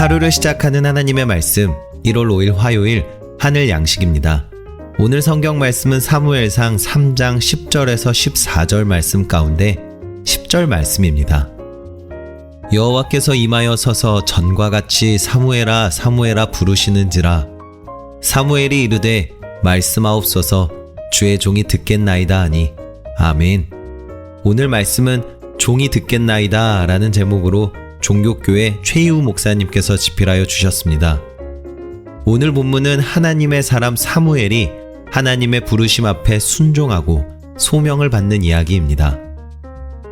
하루를 시작하는 하나님의 말씀 1월 5일 화요일 하늘 양식입니다. 오늘 성경 말씀은 사무엘상 3장 10절에서 14절 말씀 가운데 10절 말씀입니다. 여호와께서 임하여 서서 전과 같이 사무엘아 사무엘아 부르시는지라. 사무엘이 이르되 말씀하옵소서 주의 종이 듣겠나이다 하니. 아멘. 오늘 말씀은 종이 듣겠나이다 라는 제목으로 종교교회 최희우 목사님께서 집필하여 주셨습니다. 오늘 본문은 하나님의 사람 사무엘이 하나님의 부르심 앞에 순종하고 소명을 받는 이야기입니다.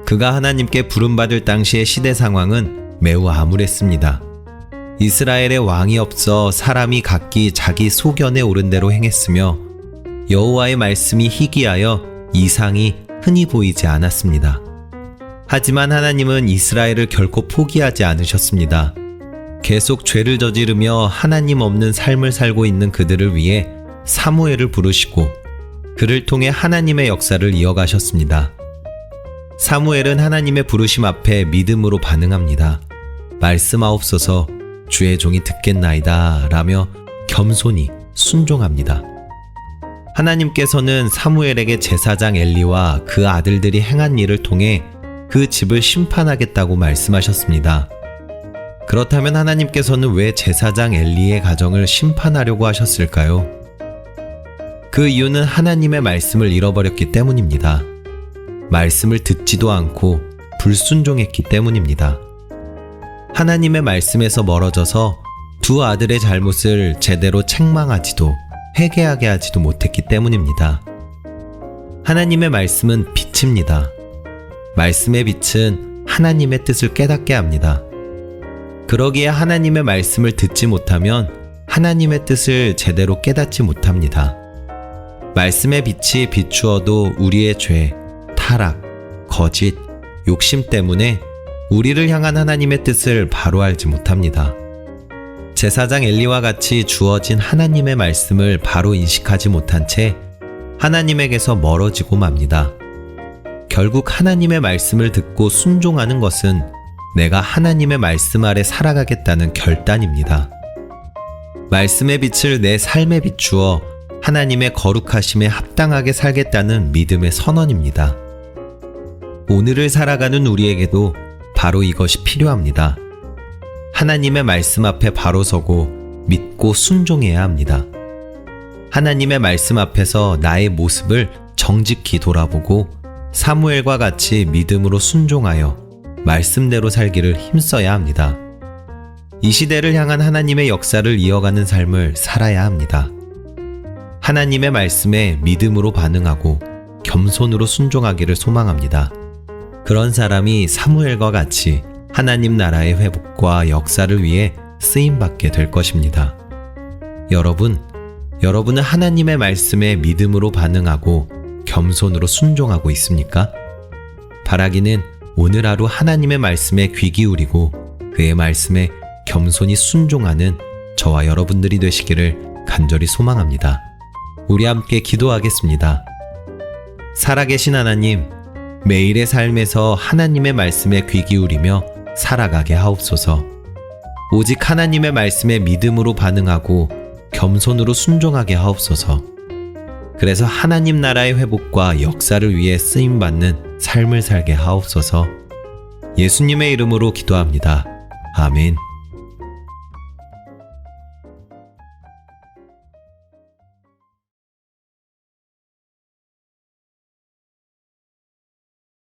그가 하나님께 부름받을 당시의 시대 상황은 매우 암울했습니다. 이스라엘에 왕이 없어 사람이 각기 자기 소견에 오른 대로 행했으며 여호와의 말씀이 희귀하여 이상이 흔히 보이지 않았습니다. 하지만 하나님은 이스라엘을 결코 포기하지 않으셨습니다. 계속 죄를 저지르며 하나님 없는 삶을 살고 있는 그들을 위해 사무엘을 부르시고 그를 통해 하나님의 역사를 이어가셨습니다. 사무엘은 하나님의 부르심 앞에 믿음으로 반응합니다. 말씀하옵소서 주의 종이 듣겠나이다 라며 겸손히 순종합니다. 하나님께서는 사무엘에게 제사장 엘리와 그 아들들이 행한 일을 통해 그 집을 심판하겠다고 말씀하셨습니다. 그렇다면 하나님께서는 왜 제사장 엘리의 가정을 심판하려고 하셨을까요? 그 이유는 하나님의 말씀을 잃어버렸기 때문입니다. 말씀을 듣지도 않고 불순종했기 때문입니다. 하나님의 말씀에서 멀어져서 두 아들의 잘못을 제대로 책망하지도 회개하게 하지도 못했기 때문입니다. 하나님의 말씀은 빛입니다. 말씀의 빛은 하나님의 뜻을 깨닫게 합니다. 그러기에 하나님의 말씀을 듣지 못하면 하나님의 뜻을 제대로 깨닫지 못합니다. 말씀의 빛이 비추어도 우리의 죄, 타락, 거짓, 욕심 때문에 우리를 향한 하나님의 뜻을 바로 알지 못합니다. 제사장 엘리와 같이 주어진 하나님의 말씀을 바로 인식하지 못한 채 하나님에게서 멀어지고 맙니다. 결국 하나님의 말씀을 듣고 순종하는 것은 내가 하나님의 말씀 아래 살아가겠다는 결단입니다. 말씀의 빛을 내 삶에 비추어 하나님의 거룩하심에 합당하게 살겠다는 믿음의 선언입니다. 오늘을 살아가는 우리에게도 바로 이것이 필요합니다. 하나님의 말씀 앞에 바로 서고 믿고 순종해야 합니다. 하나님의 말씀 앞에서 나의 모습을 정직히 돌아보고 사무엘과 같이 믿음으로 순종하여 말씀대로 살기를 힘써야 합니다. 이 시대를 향한 하나님의 역사를 이어가는 삶을 살아야 합니다. 하나님의 말씀에 믿음으로 반응하고 겸손으로 순종하기를 소망합니다. 그런 사람이 사무엘과 같이 하나님 나라의 회복과 역사를 위해 쓰임받게 될 것입니다. 여러분은 하나님의 말씀에 믿음으로 반응하고 겸손으로 순종하고 있습니까? 바라기는 오늘 하루 하나님의 말씀에 귀 기울이고 그의 말씀에 겸손히 순종하는 저와 여러분들이 되시기를 간절히 소망합니다. 우리 함께 기도하겠습니다. 살아계신 하나님, 매일의 삶에서 하나님의 말씀에 귀 기울이며 살아가게 하옵소서. 오직 하나님의 말씀에 믿음으로 반응하고 겸손으로 순종하게 하옵소서. 그래서 하나님 나라의 회복과 역사를 위해 쓰임받는 삶을 살게 하옵소서. 예수님의 이름으로 기도합니다. 아멘.